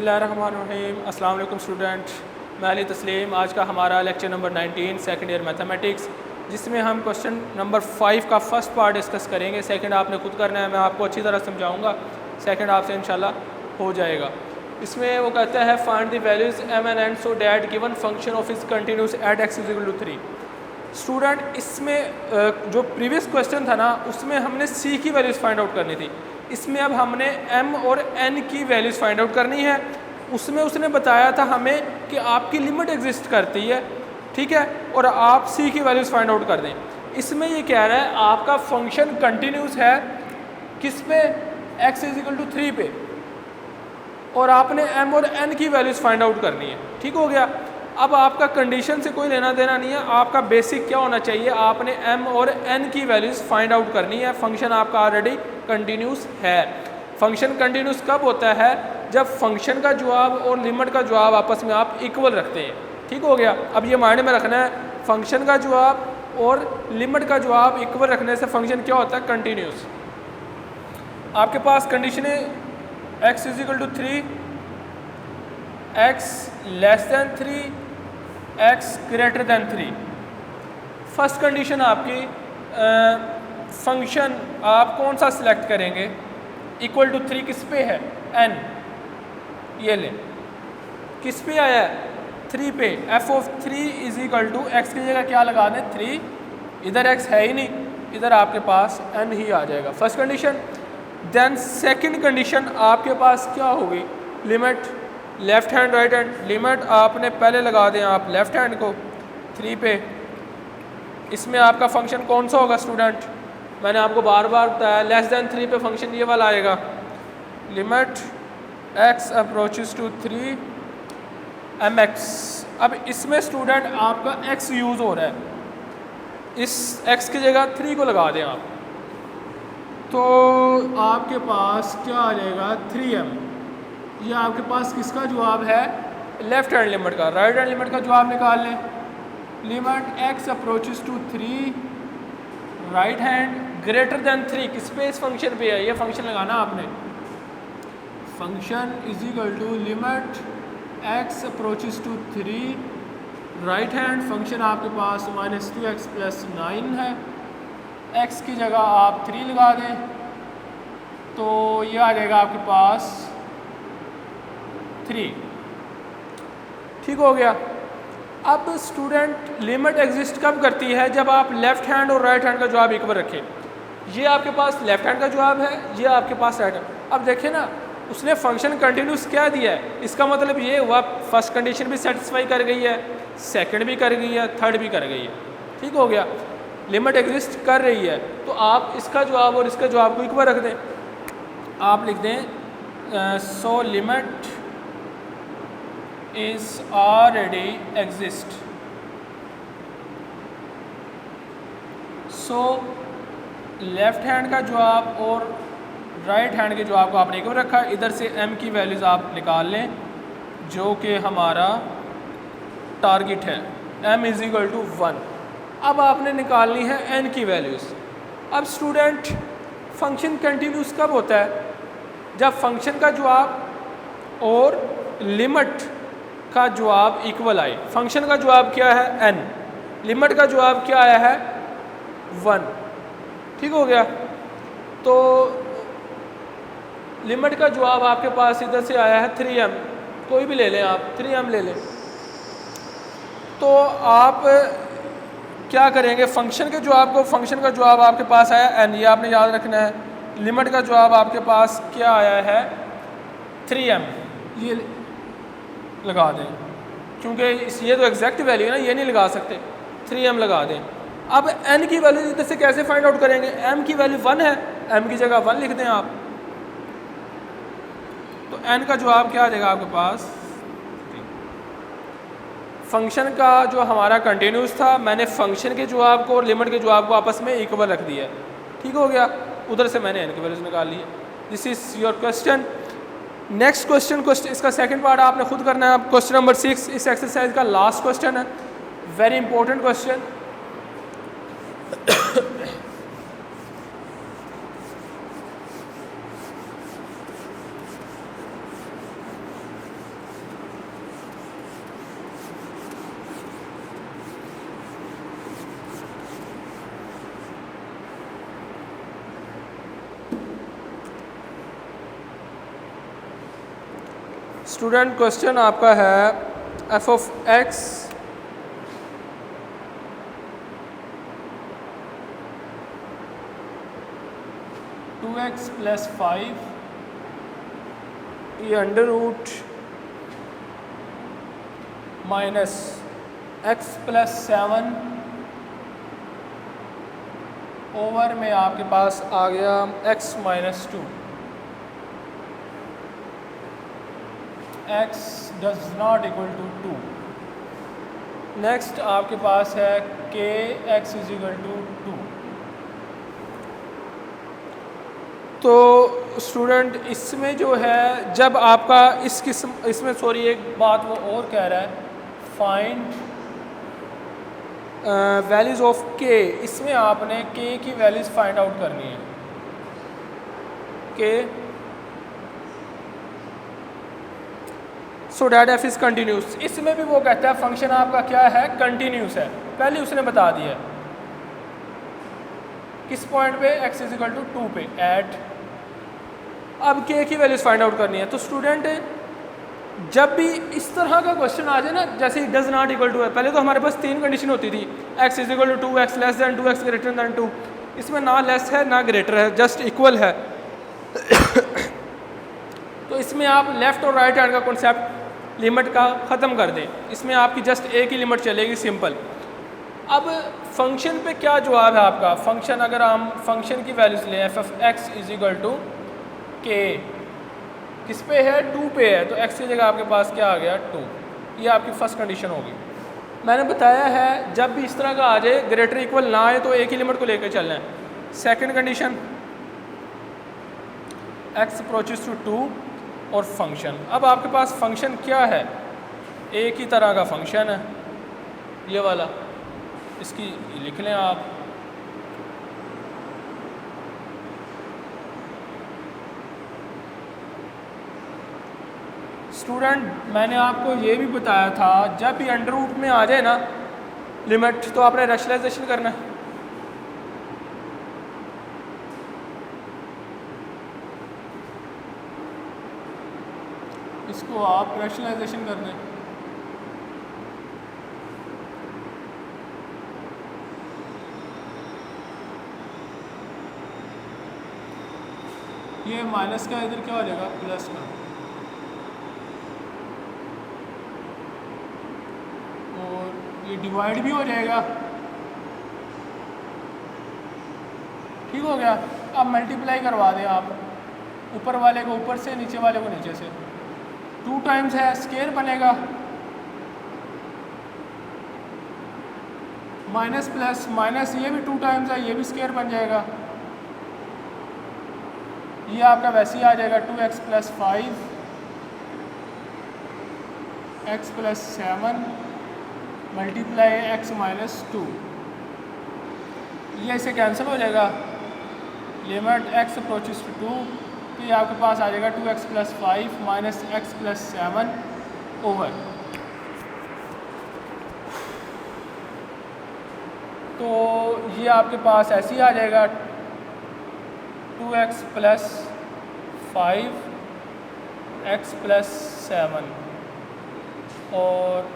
बिस्मिल्लाहिर्रहमानिर्रहीम। अस्सलाम वालेकुम स्टूडेंट, मैं अली तस्लीम। आज का हमारा lecture number 19 second year mathematics, जिसमें हम क्वेश्चन नंबर 5 का फर्स्ट पार्ट डिस्कस करेंगे। सेकंड आपने खुद करना है, मैं आपको अच्छी तरह समझाऊंगा। सेकंड आपसे इंशाल्लाह हो जाएगा। इसमें वो कहता है find the values m and n so that given function of is continuous at x = 3। Student इसमें जो प्रीवियस क्वेश्चन था ना, उसमें हमने c की वैल्यूज़ फाइंड आउट करनी थी। इसमें अब हमने m और n की वैल्यूज़ फाइंड आउट करनी है। उसमें उसने बताया था हमें कि आपकी लिमिट एग्जिस्ट करती है, ठीक है, और आप c की वैल्यूज़ फाइंड आउट कर दें। इसमें ये कह रहा है आपका फंक्शन कंटिन्यूस है किस पे, x = 3 पे, और आपने m और n की वैल्यूज़ फाइंड आउट करनी है। ठीक हो गया। अब आपका कंडीशन से कोई लेना देना नहीं है, आपका बेसिक क्या होना चाहिए, आपने m और n की वैल्यूज़ फाइंड आउट करनी है। फंक्शन आपका ऑलरेडी कंटिन्यूस है। फंक्शन कंटिन्यूस कब होता है, जब फंक्शन का जवाब और लिमिट का जवाब आपस में आप इक्वल रखते हैं। ठीक हो गया। अब ये माइंड में रखना है, फंक्शन का जवाब और लिमिट का जवाब इक्वल रखने से फंक्शन क्या होता है, कंटिन्यूस। आपके पास कंडीशन है x = 3, x < 3, x < 3। First condition आपकी फंक्शन आप कौन सा सिलेक्ट करेंगे, = 3 किस पे है, n, ये लें, किस पे आया है, 3 पे। f(3) = x की जगह क्या लगा दें, 3, इधर x है ही नहीं, इधर आपके पास n ही आ जाएगा। First condition. Then second condition आपके पास क्या होगी, limit left hand right hand. Limit आपने पहले लगा दें आप लेफ्ट हैंड को 3 पे। इसमें आपका फंक्शन कौन सा होगा स्टूडेंट, मैंने आपको बार बार बताया <3 पे फंक्शन ये वाला आएगा। Limit x approaches to 3 mx। अब इसमें स्टूडेंट आपका x यूज़ हो रहा है, इस x की जगह 3 को लगा दें आप, तो आपके पास क्या आ जाएगा, 3m। ये आपके पास किसका जवाब है, लेफ्ट हैंड लिमिट का। राइट हैंड लिमिट का जवाब निकाल लें। Limit x approaches to 3 right hand < 3 किस पे, इस फंक्शन पे है, ये फंक्शन लगाना आपने। Function = limit x approaches to 3 right hand. Function आपके पास -2x + 9 है। x की जगह आप 3 लगा दें, तो ये आ जाएगा आपके पास 3। ठीक हो गया। अब स्टूडेंट लिमिट एग्जिस्ट कब करती है, जब आप लेफ्ट हैंड और राइट हैंड का जवाब इक्वल रखें। ये आपके पास लेफ्ट हैंड का जवाब है, ये आपके पास राइट हैंड। अब देखें ना, उसने फंक्शन कंटिन्यूस क्या दिया है, इसका मतलब ये हुआ फर्स्ट कंडीशन भी सेटिस्फाई कर गई है, सेकंड भी कर गई है, थर्ड भी कर गई है। ठीक हो गया। लिमिट एग्जिस्ट कर रही है, तो आप इसका जवाब और इसका जवाब को इक्वल रख दें। आप लिख दें so limit is already exist. So left hand का जवाब और राइट हैंड के जवाब को आपने इक्वल रखा। इधर से m की वैल्यूज़ आप निकाल लें, जो कि हमारा टारगेट है, m = 1। अब आपने निकालनी है n की वैल्यूज़। अब स्टूडेंट फंक्शन कंटिन्यूस कब होता है, जब फंक्शन का जवाब और लिमिट का जवाब इक्वल आए। फंक्शन का जवाब क्या है, n, लिमिट का जवाब क्या आया है, 1। ठीक हो गया। तो लिमिट का जवाब आपके पास इधर से आया है 3m, कोई भी ले लें आप, 3m ले लें। तो आप क्या करेंगे, फंक्शन के जवाब को, फंक्शन का जवाब आपके पास आया n, ये आपने याद रखना है। लिमिट का जवाब आपके पास क्या आया है, 3m, ये लगा दें, क्योंकि ये तो एग्जैक्ट वैल्यू है ना, ये नहीं लगा सकते, 3m लगा दें। अब n की वैल्यू इधर से कैसे फाइंड आउट करेंगे, m की वैल्यू 1 है, m की जगह 1 लिख दें आप, तो n का जवाब क्या आ जाएगा आपके पास। फंक्शन का जो हमारा कंटिन्यूस था, मैंने फंक्शन के जवाब को और लिमिट के जवाब को आपस में इक्वल रख दिया। ठीक हो गया। उधर से मैंने n की वैल्यूज निकाल ली है। This is your question. Next question, इसका सेकंड पार्ट आपने खुद करना है। क्वेश्चन नंबर 6 इस एक्सरसाइज का लास्ट क्वेश्चन है, very important question. Student question आपका है F of X to X plus 5 ये under root minus X plus 7 over में आपके पास आ गया X minus 2। x does not equal to 2। Next आपके पास है k x is equal to 2। तो स्टूडेंट इसमें जो है जब आपका इस किस्म इसमें सॉरी एक बात वो और कह रहा है फाइंड वैल्यूज़ ऑफ k। इसमें आपने k की वैल्यूज़ फाइंड आउट करनी है। k so that F is continuous. इसमें भी वो कहता है फंक्शन आपका क्या है, कंटिन्यूस है। पहले उसने बता दिया किस पॉइंट पे x इज इक्वल टू 2 पे एट। अब k की वैल्यूज फाइंड आउट करनी है। तो स्टूडेंट जब भी इस तरह का क्वेश्चन आ जाए ना, जैसे डज नॉट इक्वल टू है, पहले तो हमारे पास 3 कंडीशन होती थी, x is equal to 2, x less than 2, x greater than 2। इसमें ना लेस है ना ग्रेटर है, जस्ट इक्वल है। तो इसमें आप लेफ्ट और राइट हैंड का कॉन्सेप्ट लिमिट का ख़त्म कर दें। इसमें आपकी जस्ट एक ही लिमिट चलेगी, सिंपल। अब फंक्शन पे क्या जवाब है आपका। फंक्शन अगर हम फंक्शन की वैल्यूज लें F of X is equal to K, किस पे है, 2 पे है, तो x की जगह आपके पास क्या आ गया 2। ये आपकी फर्स्ट कंडीशन होगी। मैंने बताया है जब भी इस तरह का आ जाए ग्रेटर इक्वल ना आए तो एक ही लिमिट को लेकर चलना है। Second condition x approaches to 2 और फंक्शन। अब आपके पास फंक्शन क्या है, एक ही तरह का फंक्शन है ये वाला, इसकी लिख लें आप। स्टूडेंट मैंने आपको ये भी बताया था जब भी अंडर रूट में आ जाए ना लिमिट तो आपने रैशनलाइजेशन करना है। इसको आप रैशनलाइजेशन कर दें। ये माइनस का इधर क्या हो जाएगा, प्लस का, और ये डिवाइड भी हो जाएगा। ठीक हो गया। अब मल्टीप्लाई करवा दें आप, ऊपर वाले को ऊपर से, नीचे वाले को नीचे से। 2 टाइम्स है, स्केयर बनेगा, माइनस प्लस माइनस, ये भी 2 टाइम्स है, ये भी स्केयर बन जाएगा। ये आपका वैसे ही आ जाएगा 2x plus 5 x plus 7 multiply x minus 2। ये इसे कैंसिल हो जाएगा, लिमिट x अप्रोचेस टू 2, तो ये आपके पास आ जाएगा 2x plus 5 minus x plus 7 over. तो ये आपके पास ऐसे ही आ जाएगा 2x प्लस 5 x प्लस 7 और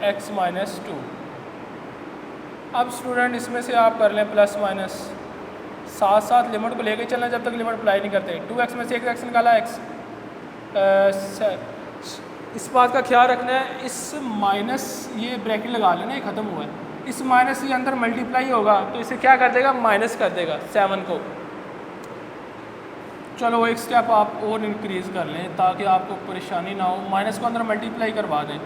x माइनस 2। अब स्टूडेंट इसमें से आप कर लें प्लस माइनस, साथ साथ लिमिट को लेके चलना जब तक लिमिट अप्लाई नहीं करते। 2x में से एक x निकाला, x इस बात का ख्याल रखना है, इस माइनस ये ब्रैकेट लगा लेना, ये ख़त्म हुआ है। इस माइनस के अंदर मल्टीप्लाई होगा तो इसे क्या कर देगा, माइनस कर देगा 7 को। चलो एक स्टेप आप और इंक्रीज़ कर लें ताकि आपको परेशानी ना हो। माइनस को अंदर मल्टीप्लाई करवा दें।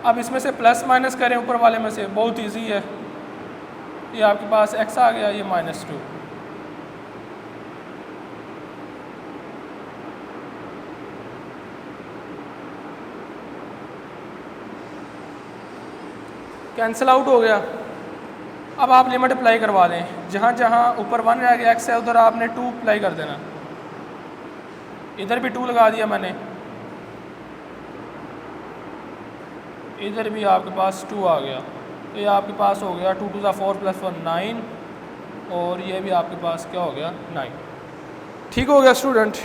अब इसमें से प्लस माइनस करें ऊपर वाले में से, बहुत इजी है। ये आपके पास x आ गया, ये माइनस 2। कैंसिल आउट हो गया। अब आप लिमिट अप्लाई करवा दें, जहाँ जहाँ ऊपर 1 रह गया x है उधर आपने 2 अप्लाई कर देना। इधर भी 2 लगा दिया मैंने, इधर भी आपके पास 2 आ गया। तो ये आपके पास हो गया 2 टू द 4 + 1 9 और ये भी आपके पास क्या हो गया 9। ठीक हो गया स्टूडेंट।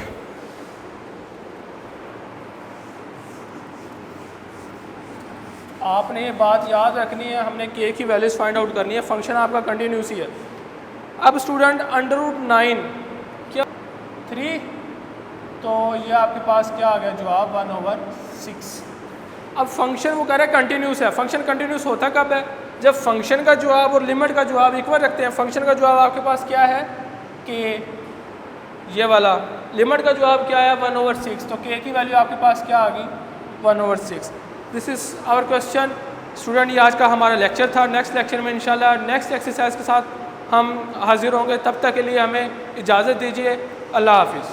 आपने ये बात याद रखनी है, हमने के की वैल्यूज़ फाइंड आउट करनी है, फंक्शन आपका कंटिन्यूस ही है। अब स्टूडेंट √9 क्या 3, तो ये आपके पास क्या आ गया जवाब 1/6। अब फंक्शन वो कह रहा है कंटिन्यूस है। फंक्शन कंटिन्यूस होता कब है? जब फंक्शन का जवाब और लिमिट का जवाब इक्वल रखते हैं। फंक्शन का जवाब आपके पास क्या है कि ये वाला, लिमिट का जवाब क्या है 1/6, तो के की वैल्यू आपके पास क्या आ गई 1/6। This is our question student. ये आज का हमारा लेक्चर था। नेक्स्ट लेक्चर में इंशाल्लाह नेक्स्ट एक्सरसाइज के साथ हम हाजिर होंगे। तब तक के लिए हमें इजाज़त दीजिए। अल्लाह हाफिज़।